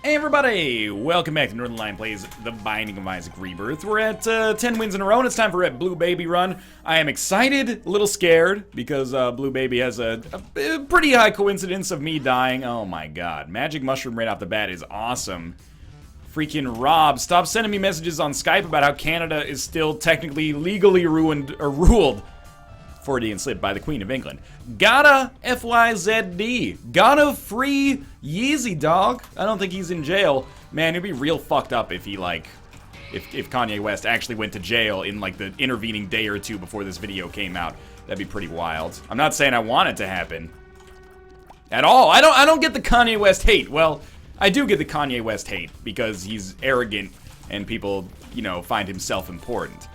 Hey everybody, welcome back to Northern Lion Plays The Binding of Isaac Rebirth. We're at 10 wins in a row and it's time for a Blue Baby run. I am excited, a little scared, because Blue Baby has a pretty high coincidence of me dying. Oh my god, Magic Mushroom right off the bat is awesome. Freaking Rob, stop sending me messages on Skype about how Canada is still technically legally ruled Freudian slip by the Queen of England. GADA, FYZD. GADA free Yeezy, dog. I don't think he's in jail. Man, it'd be real fucked up if he, like, if Kanye West actually went to jail in, like, the intervening day or two before this video came out. That'd be pretty wild. I'm not saying I want it to happen at all. I don't get the Kanye West hate. Well, I do get the Kanye West hate because he's arrogant and people, you know, find him self-important.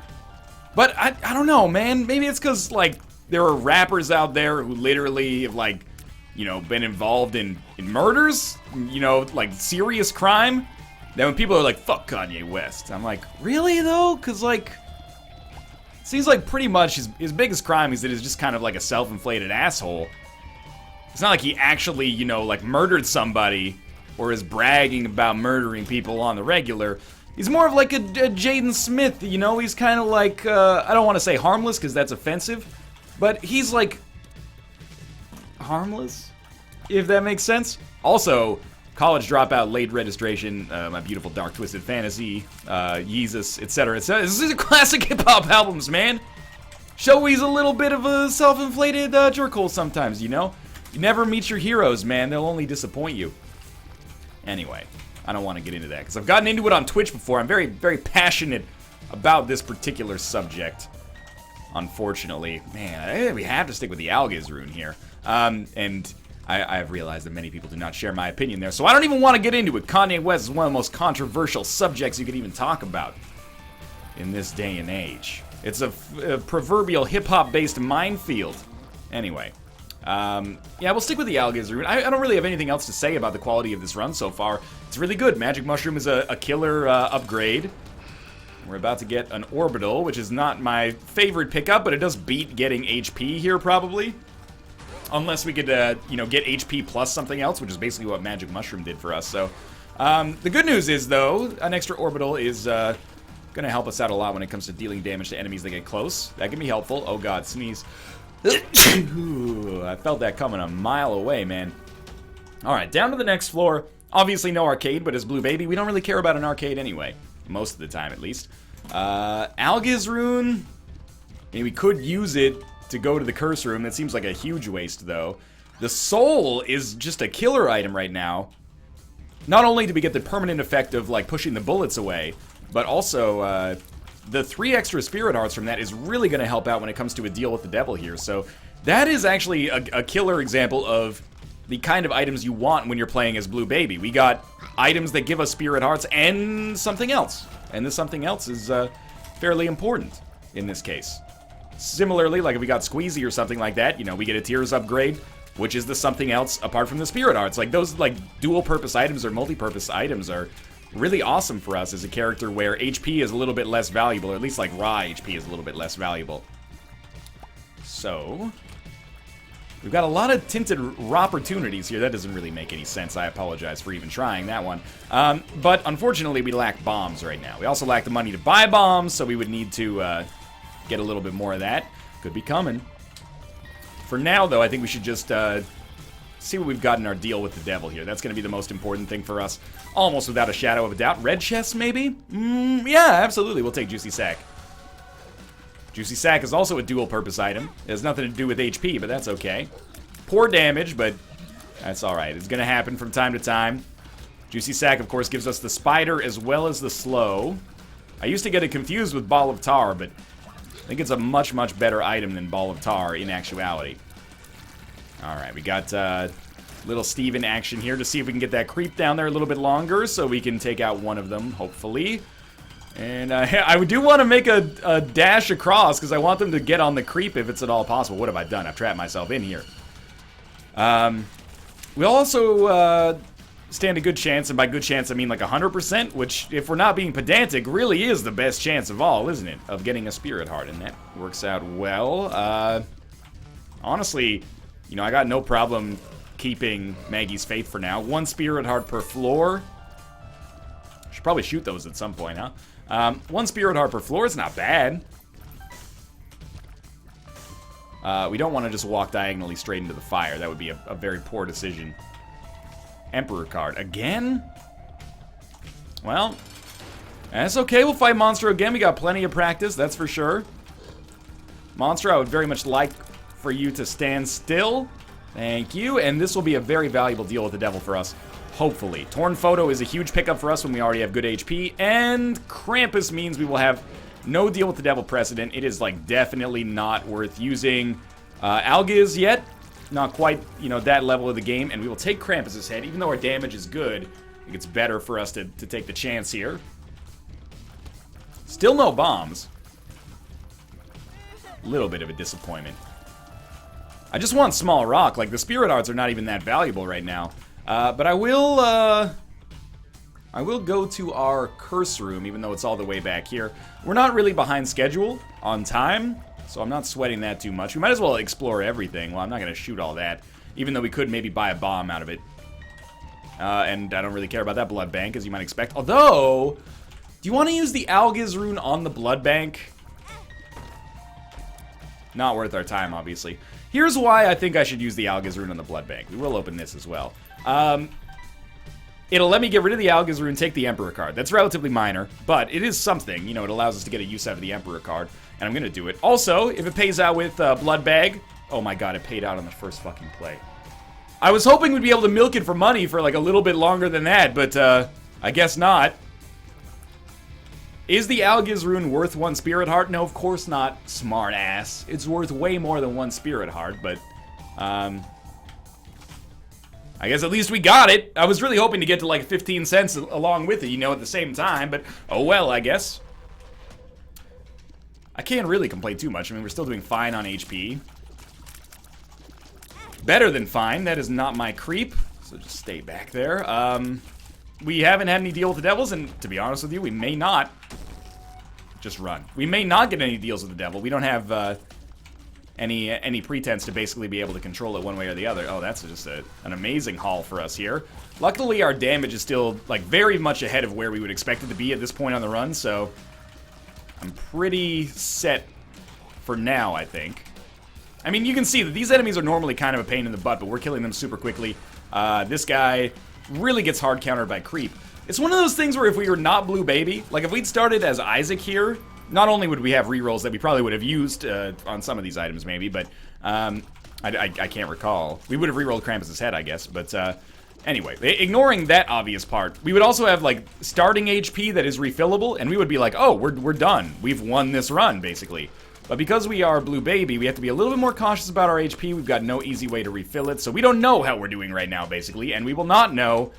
But I don't know, man. Maybe it's because, like, there are rappers out there who literally have, like, you know, been involved in murders, you know, like, serious crime. That when people are like, fuck Kanye West, I'm like, really, though? Because, like, it seems like pretty much his biggest crime is that he's just kind of like a self-inflated asshole. It's not like he actually, you know, like, murdered somebody or is bragging about murdering people on the regular. He's more of like a Jaden Smith, you know? He's kind of like, I don't want to say harmless because that's offensive, but he's like harmless, if that makes sense. Also, college dropout, late registration, my beautiful dark twisted fantasy, Yeezus, etc., etc. This is a classic hip-hop albums, man. Show he's a little bit of a self-inflated jerkhole sometimes, you know? You never meet your heroes, man. They'll only disappoint you. Anyway, I don't want to get into that because I've gotten into it on Twitch before. I'm very, very passionate about this particular subject. Unfortunately, man, we have to stick with the Algiz rune here. And I have realized that many people do not share my opinion there, so I don't even want to get into it. Kanye West is one of the most controversial subjects you could even talk about in this day and age. It's a proverbial hip-hop based minefield. Anyway. Yeah, we'll stick with the Algiz rune. I don't really have anything else to say about the quality of this run so far. It's really good. Magic Mushroom is a killer upgrade. We're about to get an Orbital, which is not my favorite pickup, but it does beat getting HP here, probably. Unless we could, you know, get HP plus something else, which is basically what Magic Mushroom did for us. So, the good news is, though, an extra Orbital is going to help us out a lot when it comes to dealing damage to enemies that get close. That can be helpful. Oh, God, sneeze. Ooh, I felt that coming a mile away, man. Alright, down to the next floor. Obviously no arcade, but as Blue Baby, we don't really care about an arcade anyway. Most of the time, at least. Algiz rune. I mean, we could use it to go to the curse room. That seems like a huge waste, though. The soul is just a killer item right now. Not only do we get the permanent effect of, like, pushing the bullets away, but also, the 3 extra spirit hearts from that is really going to help out when it comes to a deal with the devil here. So that is actually a killer example of the kind of items you want when you're playing as Blue Baby. We got items that give us spirit hearts and something else. And this something else is fairly important in this case. Similarly, like if we got Squeezy or something like that, you know, we get a Tears upgrade, which is the something else apart from the spirit hearts. Like those like dual purpose items or multi-purpose items are really awesome for us as a character where HP is a little bit less valuable, or at least like raw HP is a little bit less valuable. So, we've got a lot of tinted opportunities here. That doesn't really make any sense. I apologize for even trying that one. But unfortunately, we lack bombs right now. We also lack the money to buy bombs, so we would need to get a little bit more of that. Could be coming. For now, though, I think we should just see what we've got in our deal with the devil here. That's going to be the most important thing for us, almost without a shadow of a doubt. Red chest, maybe? Yeah, absolutely. We'll take Juicy Sack. Juicy Sack is also a dual-purpose item. It has nothing to do with HP, but that's okay. Poor damage, but that's alright. It's going to happen from time to time. Juicy Sack, of course, gives us the spider as well as the slow. I used to get it confused with Ball of Tar, but I think it's a much, much better item than Ball of Tar in actuality. Alright, we got little Steve in action here to see if we can get that creep down there a little bit longer so we can take out one of them, hopefully. And I do want to make a dash across because I want them to get on the creep if it's at all possible. What have I done? I've trapped myself in here. We also stand a good chance, and by good chance I mean like 100%, which, if we're not being pedantic, really is the best chance of all, isn't it? Of getting a spirit heart, and that works out well. Honestly, you know, I got no problem keeping Maggie's Faith for now. 1 spirit heart per floor. Should probably shoot those at some point, huh? 1 Spirit Heart per floor is not bad. We don't want to just walk diagonally straight into the fire. That would be a very poor decision. Emperor card. Again? Well, that's okay. We'll fight Monstro again. We got plenty of practice, that's for sure. Monstro, I would very much like for you to stand still. Thank you. And this will be a very valuable deal with the devil for us. Hopefully. Torn Photo is a huge pickup for us when we already have good HP. And Krampus means we will have no deal with the devil precedent. It is, like, definitely not worth using Algiz yet. Not quite, you know, that level of the game. And we will take Krampus's head. Even though our damage is good, I think it's better for us to take the chance here. Still no bombs. Little bit of a disappointment. I just want small rock. Like, the Spirit Hearts are not even that valuable right now. But I will go to our curse room, even though it's all the way back here. We're not really behind schedule on time, so I'm not sweating that too much. We might as well explore everything. Well, I'm not going to shoot all that, even though we could maybe buy a bomb out of it. And I don't really care about that blood bank, as you might expect. Although, do you want to use the Algiz rune on the blood bank? Not worth our time, obviously. Here's why I think I should use the Algiz rune on the blood bank. We will open this as well. It'll let me get rid of the Algiz rune, take the Emperor card. That's relatively minor, but it is something. You know, it allows us to get a use out of the Emperor card, and I'm going to do it. Also, if it pays out with Blood Bag... Oh my god, it paid out on the first fucking play. I was hoping we'd be able to milk it for money for like a little bit longer than that, but I guess not. Is the Algiz rune worth 1 Spirit Heart? No, of course not, smart ass. It's worth way more than 1 Spirit Heart, but... I guess at least we got it. I was really hoping to get to like 15 cents along with it, you know, at the same time, but oh well, I guess. I can't really complain too much. I mean, we're still doing fine on HP. Better than fine. That is not my creep, so just stay back there. We haven't had any deal with the devils, and to be honest with you, we may not. Just run. We may not get any deals with the devil. We don't have any pretense to basically be able to control it one way or the other. Oh, that's just an amazing haul for us here. Luckily, our damage is still, like, very much ahead of where we would expect it to be at this point on the run, so I'm pretty set for now, I think. I mean, you can see that these enemies are normally kind of a pain in the butt, but we're killing them super quickly. This guy really gets hard countered by creep. It's one of those things where if we were not Blue Baby, like if we'd started as Isaac here, not only would we have rerolls that we probably would have used on some of these items maybe, but I can't recall. We would have rerolled Krampus's head, I guess, but anyway, ignoring that obvious part, we would also have like starting HP that is refillable, and we would be like, oh, we're done. We've won this run, basically. But because we are Blue Baby, we have to be a little bit more cautious about our HP. We've got no easy way to refill it, so we don't know how we're doing right now, basically, and we will not know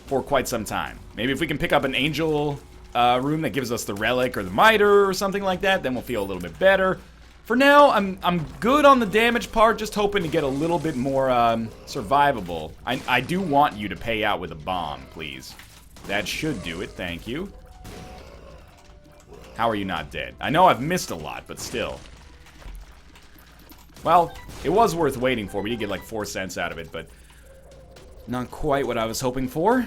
for quite some time. Maybe if we can pick up an angel room that gives us the relic or the miter or something like that, then we'll feel a little bit better. For now, I'm good on the damage part, just hoping to get a little bit more survivable. I do want you to pay out with a bomb, please. That should do it, thank you. How are you not dead? I know I've missed a lot, but still. Well, it was worth waiting for. We did get like 4 cents out of it, but not quite what I was hoping for.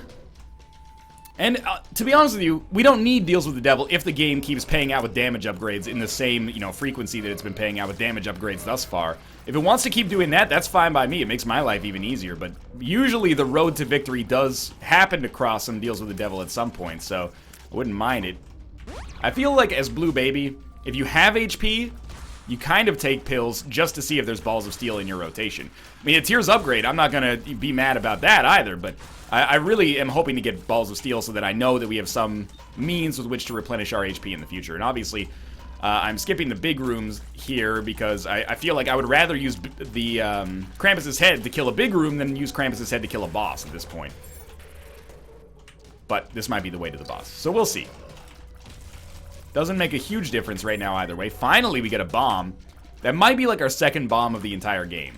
And to be honest with you, we don't need deals with the devil if the game keeps paying out with damage upgrades in the same, you know, frequency that it's been paying out with damage upgrades thus far. If it wants to keep doing that, that's fine by me. It makes my life even easier. But usually the road to victory does happen to cross some deals with the devil at some point, so I wouldn't mind it. I feel like as Blue Baby, if you have HP, you kind of take pills just to see if there's Balls of Steel in your rotation. I mean, a Tears upgrade, I'm not going to be mad about that either, but I really am hoping to get Balls of Steel so that I know that we have some means with which to replenish our HP in the future. And obviously, I'm skipping the big rooms here because I feel like I would rather use the Krampus's head to kill a big room than use Krampus's head to kill a boss at this point. But this might be the way to the boss, so we'll see. Doesn't make a huge difference right now either way. Finally, we get a bomb. That might be like our second bomb of the entire game.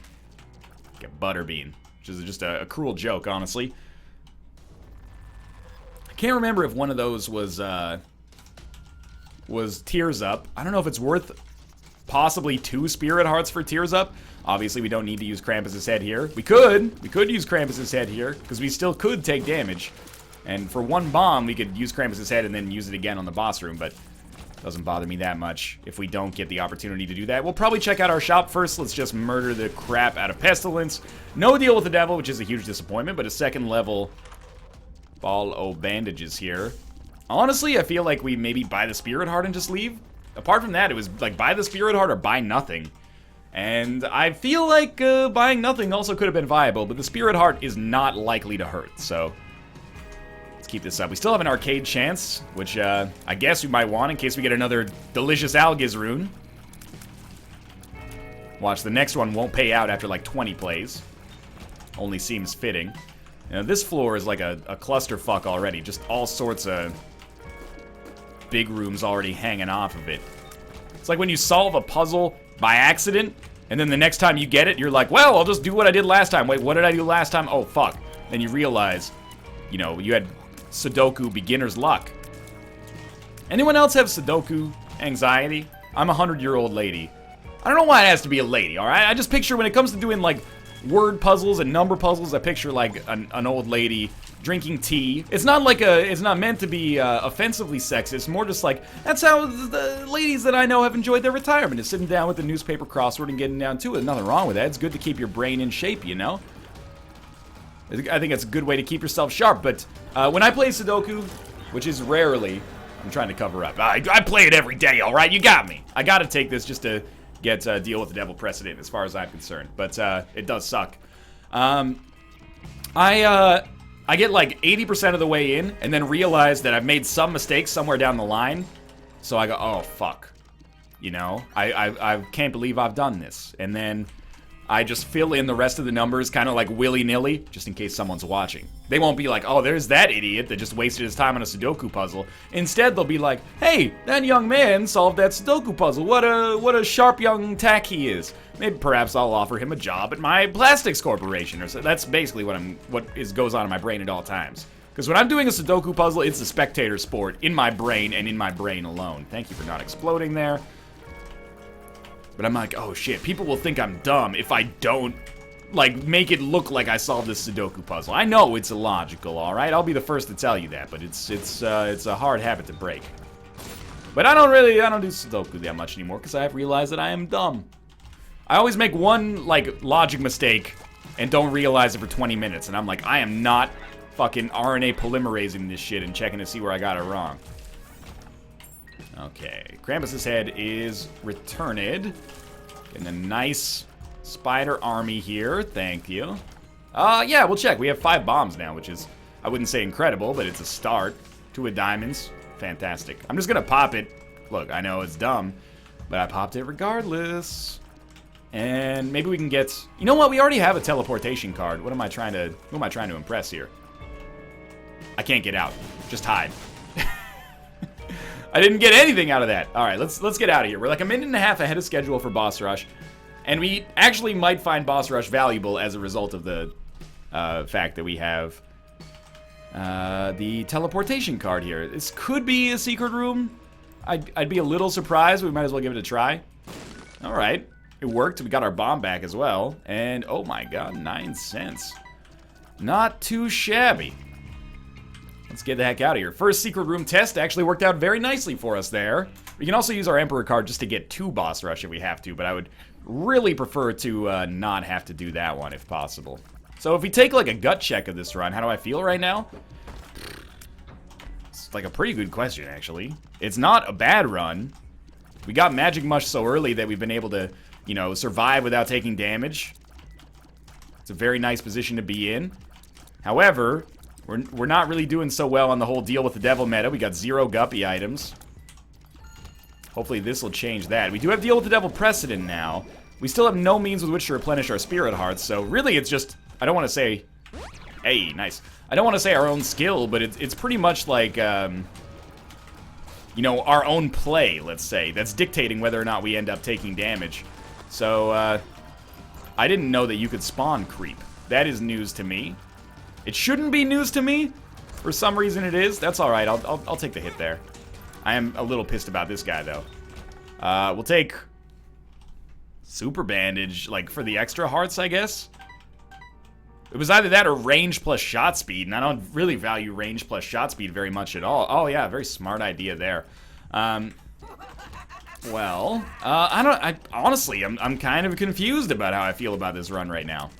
Get Butterbean, which is just a cruel joke, honestly. I can't remember if one of those was Tears Up. I don't know if it's worth possibly 2 Spirit Hearts for Tears Up. Obviously, we don't need to use Krampus's head here. We could use Krampus's head here, because we still could take damage. And for one bomb, we could use Krampus's head and then use it again on the boss room, but doesn't bother me that much if we don't get the opportunity to do that. We'll probably check out our shop first. Let's just murder the crap out of Pestilence. No deal with the devil, which is a huge disappointment, but a second level ball o' bandages here. Honestly, I feel like we maybe buy the Spirit Heart and just leave. Apart from that, it was like buy the Spirit Heart or buy nothing. And I feel like buying nothing also could have been viable, but the Spirit Heart is not likely to hurt, so let's keep this up. We still have an arcade chance, which I guess we might want in case we get another delicious Algiz rune. Watch, the next one won't pay out after like 20 plays. Only seems fitting. You know, this floor is like a clusterfuck already. Just all sorts of big rooms already hanging off of it. It's like when you solve a puzzle by accident, and then the next time you get it, you're like, well, I'll just do what I did last time. Wait, what did I do last time? Oh, fuck. Then you realize, you know, you had Sudoku beginner's luck. Anyone else have Sudoku anxiety? I'm a 100-year-old lady. I don't know why it has to be a lady, alright? I just picture when it comes to doing, like, word puzzles and number puzzles, I picture, like, an old lady drinking tea. It's not like it's not meant to be offensively sexist, more just like, that's how the ladies that I know have enjoyed their retirement, is sitting down with the newspaper crossword and getting down to it. Nothing wrong with that. It's good to keep your brain in shape, you know? I think it's a good way to keep yourself sharp, but when I play Sudoku, which is rarely, I'm trying to cover up. I play it every day, alright? You got me. I gotta take this just to get Deal with the Devil precedent as far as I'm concerned, but it does suck. I get like 80% of the way in, and then realize that I've made some mistakes somewhere down the line. So I go, oh, fuck. You know, I can't believe I've done this. And then I just fill in the rest of the numbers kind of like willy-nilly, just in case someone's watching. They won't be like, oh, there's that idiot that just wasted his time on a Sudoku puzzle. Instead, they'll be like, hey, that young man solved that Sudoku puzzle. What a sharp young tack he is. Maybe perhaps I'll offer him a job at my plastics corporation, or so. That's basically what goes on in my brain at all times. Because when I'm doing a Sudoku puzzle, it's a spectator sport in my brain and in my brain alone. Thank you for not exploding there. But I'm like, oh shit, people will think I'm dumb if I don't, like, make it look like I solved this Sudoku puzzle. I know it's illogical, alright? I'll be the first to tell you that, but it's a hard habit to break. But I don't do Sudoku that much anymore, because I have realized that I am dumb. I always make one, like, logic mistake and don't realize it for 20 minutes, and I'm like, I am not fucking RNA polymerazing this shit and checking to see where I got it wrong. Okay, Krampus's head is returned. Getting a nice spider army here, thank you. Yeah, we'll check. We have 5 bombs now, which is, I wouldn't say incredible, but it's a start. 2 of diamonds, fantastic. I'm just gonna pop it. Look, I know it's dumb, but I popped it regardless. And maybe we can get, you know what, we already have a teleportation card. Who am I trying to impress here? I can't get out, just hide. I didn't get anything out of that. All right, let's get out of here. We're like a minute and a half ahead of schedule for Boss Rush. And we actually might find Boss Rush valuable as a result of the fact that we have the teleportation card here. This could be a secret room. I'd be a little surprised. We might as well give it a try. All right, it worked. We got our bomb back as well. And oh my god, 9 cents. Not too shabby. Let's get the heck out of here. First secret room test actually worked out very nicely for us there. We can also use our Emperor card just to get to Boss Rush if we have to, but I would really prefer to not have to do that one if possible. So if we take like a gut check of this run, how do I feel right now? It's like a pretty good question, actually. It's not a bad run. We got Magic Mush so early that we've been able to, you know, survive without taking damage. It's a very nice position to be in. However, we're not really doing so well on the whole Deal with the Devil meta. We got 0 Guppy items. Hopefully this will change that. We do have Deal with the Devil precedent now. We still have no means with which to replenish our Spirit Hearts, so really it's just, I don't want to say, hey, nice. I don't want to say our own skill, but it's pretty much like, you know, our own play, let's say, that's dictating whether or not we end up taking damage. So, I didn't know that you could spawn creep. That is news to me. It shouldn't be news to me. For some reason it is. That's alright. I'll take the hit there. I am a little pissed about this guy, though. We'll take Super Bandage, like, for the extra hearts, I guess. It was either that or range plus shot speed, and I don't really value range plus shot speed very much at all. Oh yeah, very smart idea there. Honestly, I'm kind of confused about how I feel about this run right now.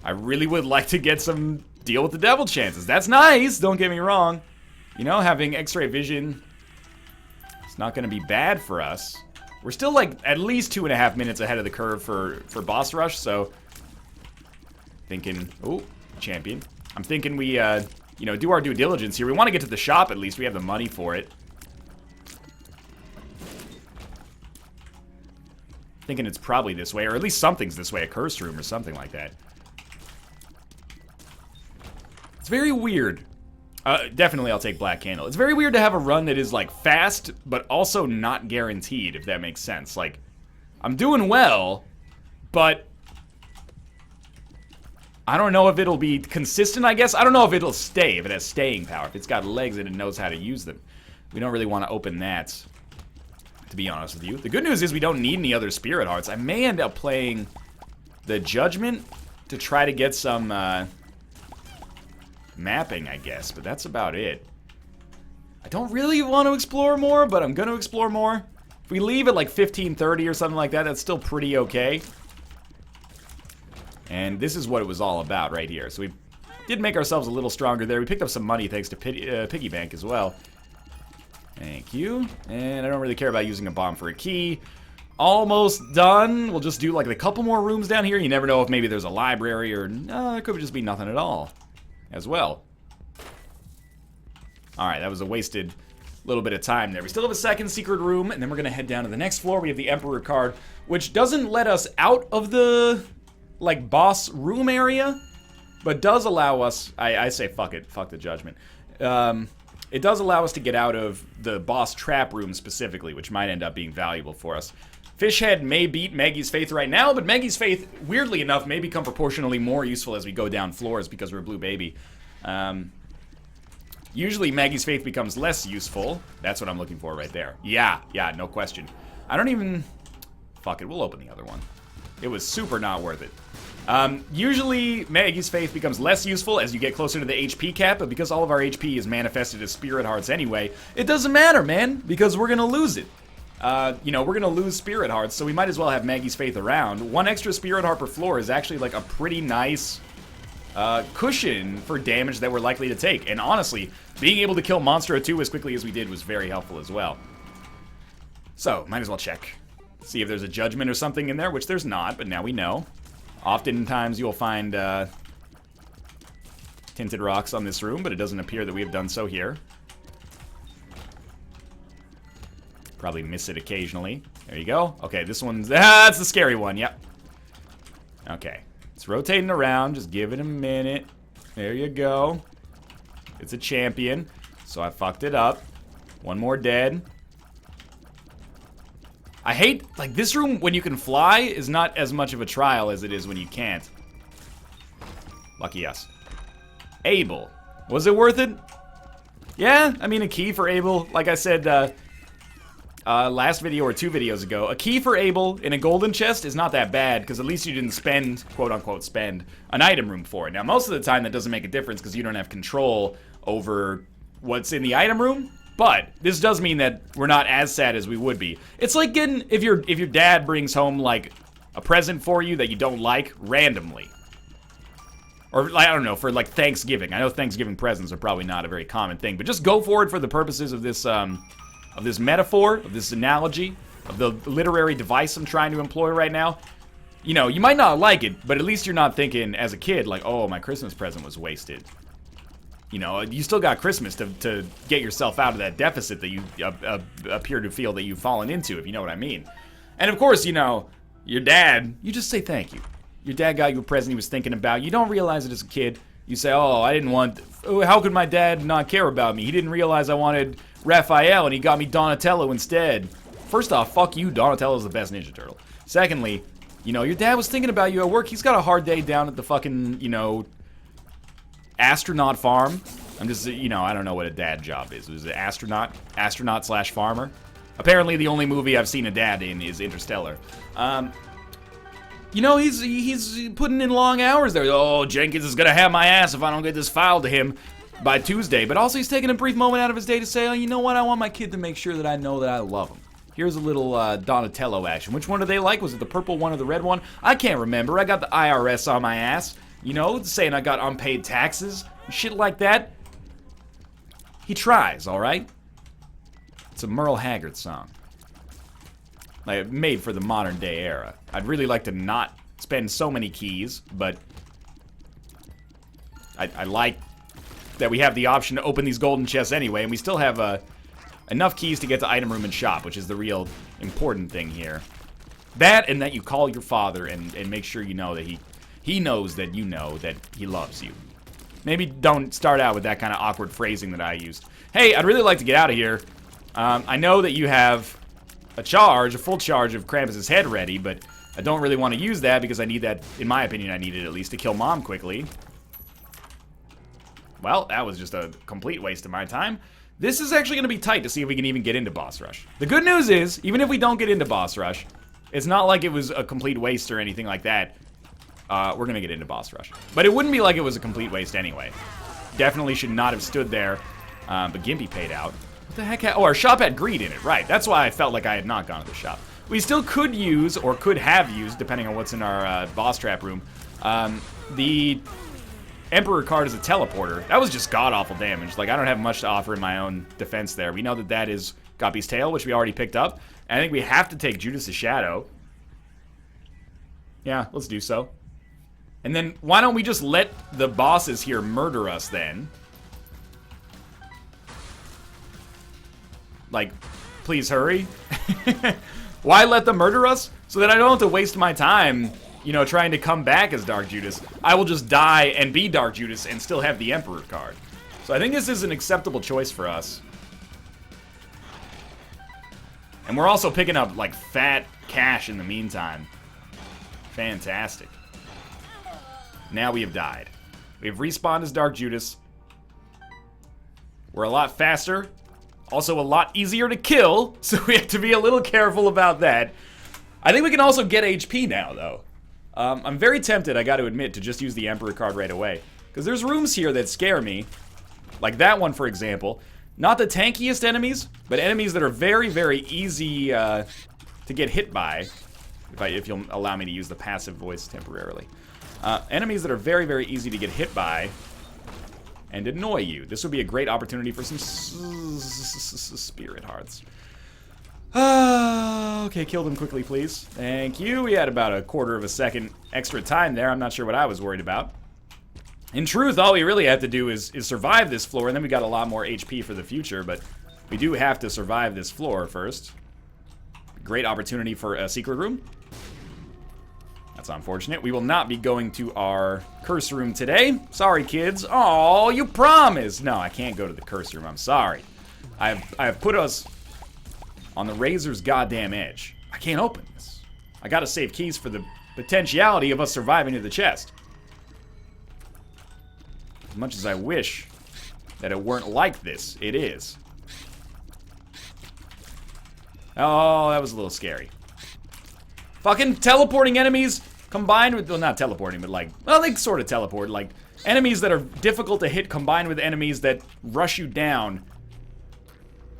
I really would like to get some deal with the devil chances. That's nice, don't get me wrong. You know, having X-ray vision, it's not going to be bad for us. We're still like at least 2.5 minutes ahead of the curve for boss rush, so thinking, oh, champion. I'm thinking we, you know, do our due diligence here. We want to get to the shop at least. We have the money for it. Thinking it's probably this way, or at least something's this way, a curse room or something like that. It's very weird. Definitely I'll take Black Candle. It's very weird to have a run that is, like, fast, but also not guaranteed, if that makes sense. Like, I'm doing well, but I don't know if it'll be consistent, I guess. I don't know if it'll stay, if it has staying power, if it's got legs and it knows how to use them. We don't really want to open that, to be honest with you. The good news is we don't need any other Spirit Hearts. I may end up playing the Judgment to try to get some, mapping, I guess, but that's about it. I don't really want to explore more, but I'm going to explore more. If we leave at like 15:30 or something like that, that's still pretty okay. And this is what it was all about right here. So we did make ourselves a little stronger there. We picked up some money thanks to Piggy Bank as well. Thank you. And I don't really care about using a bomb for a key. Almost done. We'll just do like a couple more rooms down here. You never know if maybe there's a library or it could just be nothing at all as well. Alright, that was a wasted little bit of time there. We still have a second secret room, and then we're going to head down to the next floor. We have the Emperor card, which doesn't let us out of the, like, boss room area, but does allow us, I say fuck it, fuck the Judgment. It does allow us to get out of the boss trap room specifically, which might end up being valuable for us. Fishhead may beat Maggie's Faith right now, but Maggie's Faith, weirdly enough, may become proportionally more useful as we go down floors because we're a blue baby. Usually Maggie's Faith becomes less useful. That's what I'm looking for right there. Yeah, no question. I don't even... Fuck it, we'll open the other one. It was super not worth it. Usually Maggie's Faith becomes less useful as you get closer to the HP cap, but because all of our HP is manifested as Spirit Hearts anyway, it doesn't matter, man, because we're gonna lose it. You know, we're gonna lose Spirit Hearts, so we might as well have Maggie's Faith around. One extra Spirit Heart per floor is actually like a pretty nice cushion for damage that we're likely to take. And honestly, being able to kill Monstro 2 as quickly as we did was very helpful as well. So, might as well check. See if there's a Judgment or something in there, which there's not, but now we know. Oftentimes you'll find tinted rocks on this room, but it doesn't appear that we have done so here. Probably miss it occasionally. There you go. Okay, this one's... that's the scary one, yep. Okay. It's rotating around. Just give it a minute. There you go. It's a champion. So I fucked it up. One more dead. I hate... like, this room, when you can fly, is not as much of a trial as it is when you can't. Lucky us. Abel. Was it worth it? Yeah, I mean, a key for Abel. Like I said, last video or 2 videos ago, a key for Abel in a golden chest is not that bad, because at least you didn't spend, quote-unquote spend, an item room for it. Now, most of the time that doesn't make a difference because you don't have control over what's in the item room, but this does mean that we're not as sad as we would be. It's like getting, if your dad brings home, like, a present for you that you don't like, randomly. Or, I don't know, for, like, Thanksgiving. I know Thanksgiving presents are probably not a very common thing, but just go for it for the purposes of this metaphor, of this analogy, of the literary device I'm trying to employ right now. You know, you might not like it, but at least you're not thinking as a kid, like, oh, my Christmas present was wasted. You know, you still got Christmas to get yourself out of that deficit that you appear to feel that you've fallen into, if you know what I mean. And of course, you know, your dad, you just say thank you. Your dad got you a present he was thinking about. You don't realize it as a kid. You say, oh, I didn't want... oh, how could my dad not care about me? He didn't realize I wanted Raphael, and he got me Donatello instead. First off, fuck you, Donatello's the best Ninja Turtle. Secondly, you know, your dad was thinking about you at work. He's got a hard day down at the fucking, you know, astronaut farm. I'm just, you know, I don't know what a dad job is. Is it astronaut? Astronaut/farmer? Apparently the only movie I've seen a dad in is Interstellar. You know, he's putting in long hours there. Oh, Jenkins is gonna have my ass if I don't get this file to him by Tuesday. But also, he's taking a brief moment out of his day to say, oh, you know what? I want my kid to make sure that I know that I love him. Here's a little Donatello action. Which one do they like? Was it the purple one or the red one? I can't remember. I got the IRS on my ass. You know, saying I got unpaid taxes. Shit like that. He tries, alright? It's a Merle Haggard song. Like, made for the modern day era. I'd really like to not spend so many keys, but I like that we have the option to open these golden chests anyway, and we still have enough keys to get to item room and shop, which is the real important thing here. That, and that you call your father and make sure you know that he knows that you know that he loves you. Maybe don't start out with that kind of awkward phrasing that I used. Hey, I'd really like to get out of here. I know that you have a full charge of Krampus's head ready, but I don't really want to use that because I need that, in my opinion, I need it at least to kill Mom quickly. Well, that was just a complete waste of my time. This is actually going to be tight to see if we can even get into Boss Rush. The good news is, even if we don't get into Boss Rush, it's not like it was a complete waste or anything like that. We're going to get into Boss Rush. But it wouldn't be like it was a complete waste anyway. Definitely should not have stood there, but Gimpy paid out. What the heck? Oh, our shop had greed in it, right. That's why I felt like I had not gone to the shop. We still could use, or could have used, depending on what's in our boss trap room, the Emperor card as a teleporter. That was just god-awful damage. Like, I don't have much to offer in my own defense there. We know that that is Guppy's tail, which we already picked up. And I think we have to take Judas' shadow. Yeah, let's do so. And then, why don't we just let the bosses here murder us then? Like, please hurry. Why let them murder us? So that I don't have to waste my time, you know, trying to come back as Dark Judas. I will just die and be Dark Judas and still have the Emperor card. So I think this is an acceptable choice for us. And we're also picking up, like, fat cash in the meantime. Fantastic. Now we have died. We have respawned as Dark Judas. We're a lot faster. Also a lot easier to kill, so we have to be a little careful about that. I think we can also get HP now, though. I'm very tempted, I gotta admit, to just use the Emperor card right away. Because there's rooms here that scare me. Like that one, for example. Not the tankiest enemies, but enemies that are very, very easy to get hit by. If you'll allow me to use the passive voice temporarily. Enemies that are very, very easy to get hit by and annoy you. This would be a great opportunity for some spirit hearts. Okay, kill them quickly, please. Thank you. We had about a quarter of a second extra time there. I'm not sure what I was worried about. In truth, all we really have to do is survive this floor, and then we got a lot more HP for the future, but we do have to survive this floor first. Great opportunity for a secret room. That's unfortunate. We will not be going to our curse room today. Sorry, kids. Oh, you promised. No, I can't go to the curse room. I'm sorry. I have put us on the razor's goddamn edge. I can't open this. I gotta save keys for the potentiality of us surviving to the chest. As much as I wish that it weren't like this, it is. Oh, that was a little scary. Fucking teleporting enemies combined with, well, not teleporting, but like, well, they sort of teleport. Like, enemies that are difficult to hit combined with enemies that rush you down.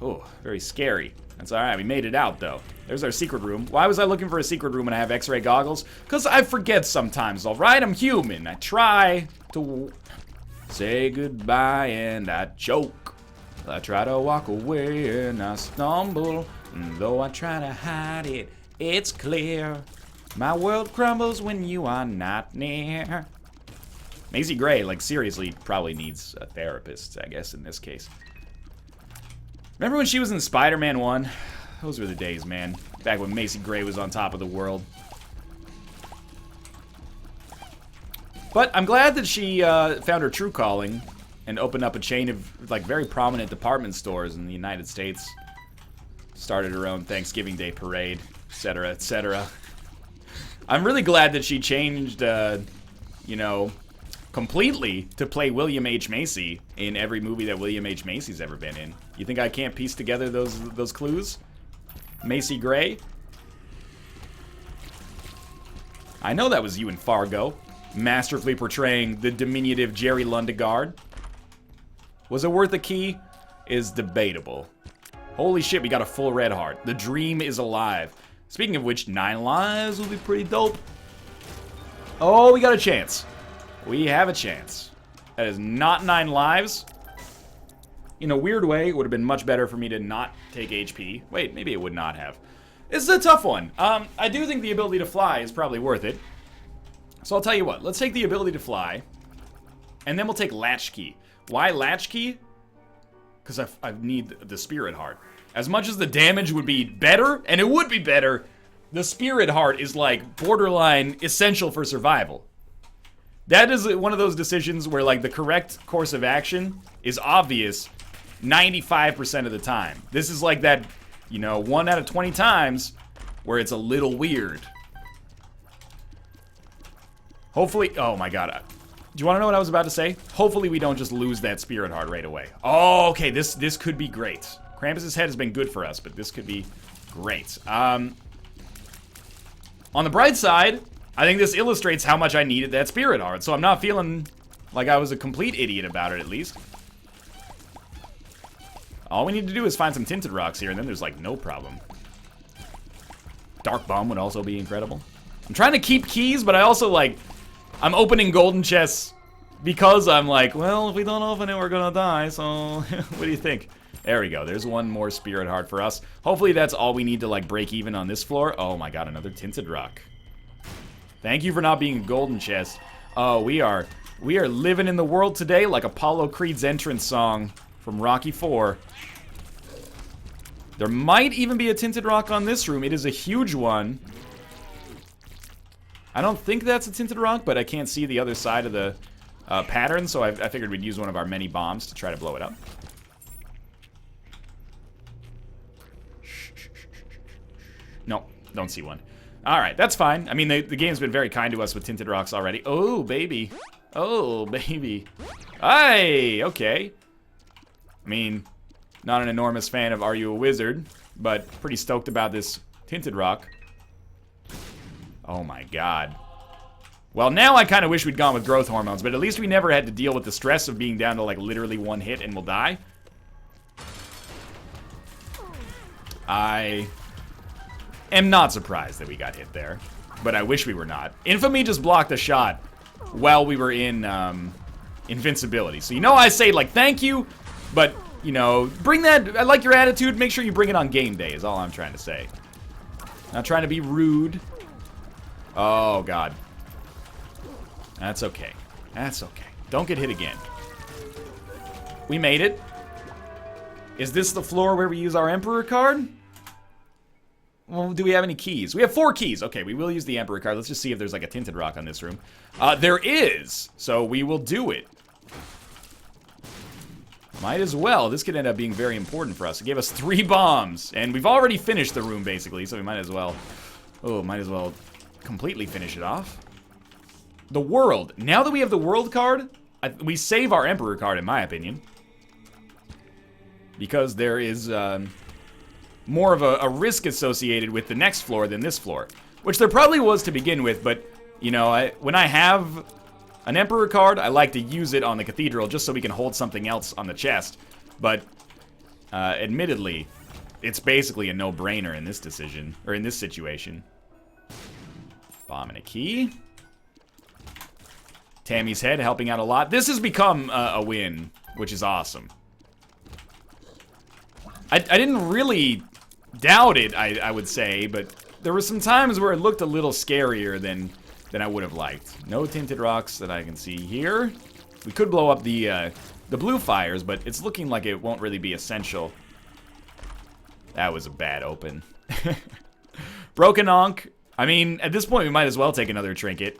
Oh, very scary. That's alright, we made it out, though. There's our secret room. Why was I looking for a secret room when I have X-ray goggles? Because I forget sometimes, alright? I'm human. I try to say goodbye and I choke. I try to walk away and I stumble. And though I try to hide it, it's clear. My world crumbles when you are not near. Maisie Gray, like, seriously, probably needs a therapist, I guess, in this case. Remember when she was in Spider-Man 1? Those were the days, man. Back when Maisie Gray was on top of the world. But I'm glad that she found her true calling and opened up a chain of, like, very prominent department stores in the United States. Started her own Thanksgiving Day parade, etc., etc. I'm really glad that she changed, you know, completely to play William H. Macy in every movie that William H. Macy's ever been in. You think I can't piece together those clues? Macy Gray? I know that was you in Fargo, masterfully portraying the diminutive Jerry Lundegaard. Was it worth a key? Is debatable. Holy shit, we got a full red heart. The dream is alive. Speaking of which, 9 lives will be pretty dope. Oh, we got a chance. We have a chance. That is not 9 lives. In a weird way, it would have been much better for me to not take HP. Wait, maybe it would not have. This is a tough one. I do think the ability to fly is probably worth it. So I'll tell you what. Let's take the ability to fly. And then we'll take Latchkey. Why Latchkey? Because I need the Spirit Heart. As much as the damage would be better, and it would be better, the Spirit Heart is like borderline essential for survival. That is one of those decisions where like the correct course of action is obvious 95% of the time. This is like that, you know, 1 out of 20 times where it's a little weird. Hopefully, oh my god. Do you want to know what I was about to say? Hopefully we don't just lose that Spirit Heart right away. Oh, okay, this could be great. Krampus's head has been good for us, but this could be great. On the bright side, I think this illustrates how much I needed that Spirit Heart, so I'm not feeling like I was a complete idiot about it, at least. All we need to do is find some Tinted Rocks here, and then there's, like, no problem. Dark Bomb would also be incredible. I'm trying to keep keys, but I also, like, I'm opening golden chests because I'm like, well, if we don't open it, we're gonna die, so what do you think? There we go. There's one more Spirit Heart for us. Hopefully that's all we need to, like, break even on this floor. Oh, my God, another Tinted Rock. Thank you for not being a golden chest. Oh, we are living in the world today like Apollo Creed's entrance song from Rocky IV. There might even be a Tinted Rock on this room. It is a huge one. I don't think that's a Tinted Rock, but I can't see the other side of the pattern, so I figured we'd use one of our many bombs to try to blow it up. No, don't see one. Alright, that's fine. I mean, the game's been very kind to us with Tinted Rocks already. Oh, baby. Oh, baby. Hey, okay. I mean, not an enormous fan of Are You a Wizard, but pretty stoked about this Tinted Rock. Oh my god. Well, now I kind of wish we'd gone with growth hormones, but at least we never had to deal with the stress of being down to, like, literally 1 hit and we'll die. I am not surprised that we got hit there, but I wish we were not. Infamy just blocked a shot while we were in invincibility. So, you know, I say, like, thank you, but, you know, bring that, I like your attitude, make sure you bring it on game day is all I'm trying to say. Not trying to be rude. Oh, God. That's okay. That's okay. Don't get hit again. We made it. Is this the floor where we use our Emperor card? Well, do we have any keys? We have 4 keys. Okay, we will use the Emperor card. Let's just see if there's like a Tinted Rock on this room. There is, so we will do it. Might as well. This could end up being very important for us. It gave us 3 bombs, and we've already finished the room, basically, so we might as well... Oh, might as well completely finish it off. The World. Now that we have the World card, we save our Emperor card, in my opinion. Because there is... more of a risk associated with the next floor than this floor. Which there probably was to begin with, but, you know, when I have an Emperor card, I like to use it on the Cathedral just so we can hold something else on the chest. But, admittedly, it's basically a no-brainer in this decision, or in this situation. Bomb and a key. Tammy's head helping out a lot. This has become a win, which is awesome. I didn't really doubt it, I would say, but there were some times where it looked a little scarier than I would have liked. No Tinted Rocks that I can see here. We could blow up the blue fires, but it's looking like it won't really be essential. That was a bad open. Broken Ankh. I mean, at this point, we might as well take another trinket.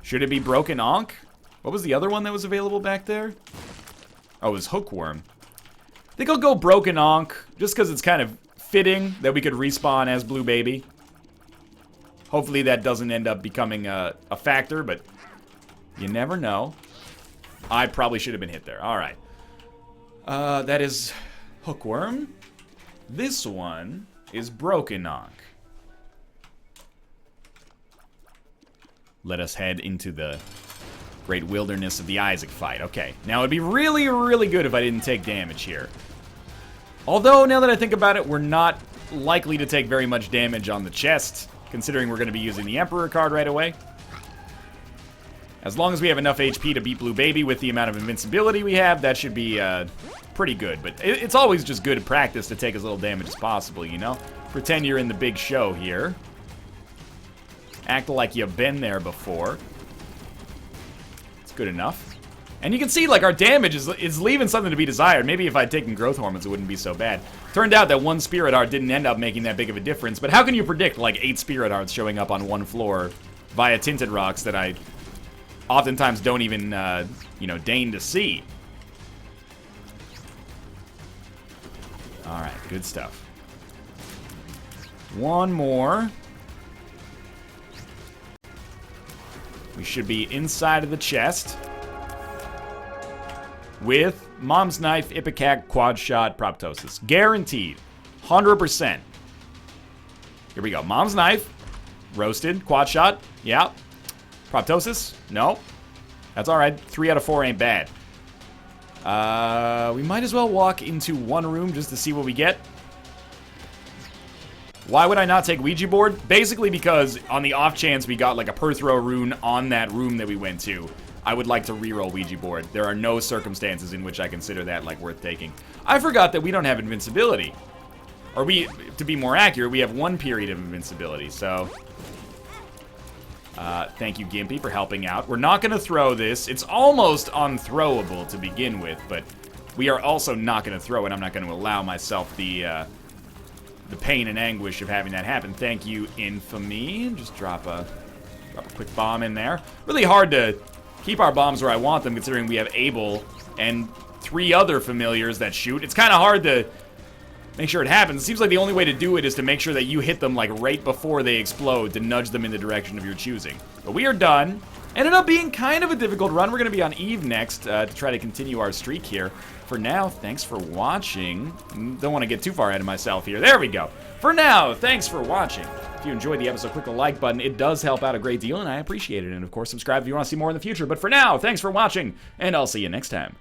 Should it be Broken Ankh? What was the other one that was available back there? Oh, it was Hookworm. I think I'll go Broken Ankh, just because it's kind of fitting that we could respawn as Blue Baby. Hopefully that doesn't end up becoming a factor, but you never know. I probably should have been hit there. All right. That is Hookworm. This one is Broken Ankh. let us head into the great wilderness of the Isaac fight. Okay, now it'd be really, really good if I didn't take damage here. Although, now that I think about it, we're not likely to take very much damage on the chest, considering we're going to be using the Emperor card right away. As long as we have enough HP to beat Blue Baby with the amount of invincibility we have, that should be pretty good. But it's always just good practice to take as little damage as possible, you know? Pretend you're in the big show here. Act like you've been there before. It's good enough. And you can see, like, our damage is leaving something to be desired. Maybe if I'd taken growth hormones, it wouldn't be so bad. Turned out that one Spirit Heart didn't end up making that big of a difference. But how can you predict, like, 8 Spirit Hearts showing up on one floor via Tinted Rocks that I oftentimes don't even, you know, deign to see? Alright, good stuff. One more. We should be inside of the chest with Mom's Knife, Ipecac, Quad Shot, Proptosis. Guaranteed. 100%. Here we go. Mom's Knife. Roasted. Quad Shot. Yeah. Proptosis. No. That's alright. 3 out of 4 ain't bad. We might as well walk into one room just to see what we get. Why would I not take Ouija board? Basically because on the off chance we got like a Perthro rune on that room that we went to, I would like to reroll Ouija board. There are no circumstances in which I consider that like worth taking. I forgot that we don't have invincibility. Or to be more accurate, we have 1 period of invincibility, so... thank you, Gimpy, for helping out. We're not going to throw this. It's almost unthrowable to begin with, but we are also not going to throw it. I'm not going to allow myself the pain and anguish of having that happen. Thank you, Infamy. Just drop a quick bomb in there. Really hard to keep our bombs where I want them, considering we have Abel and 3 other familiars that shoot. It's kind of hard to make sure it happens. It seems like the only way to do it is to make sure that you hit them like right before they explode to nudge them in the direction of your choosing. But we are done. Ended up being kind of a difficult run. We're going to be on Eve next to try to continue our streak here. For now, thanks for watching. Don't want to get too far ahead of myself here. There we go. For now, thanks for watching. If you enjoyed the episode, click the like button. It does help out a great deal, and I appreciate it. And of course, subscribe if you want to see more in the future. But for now, thanks for watching, and I'll see you next time.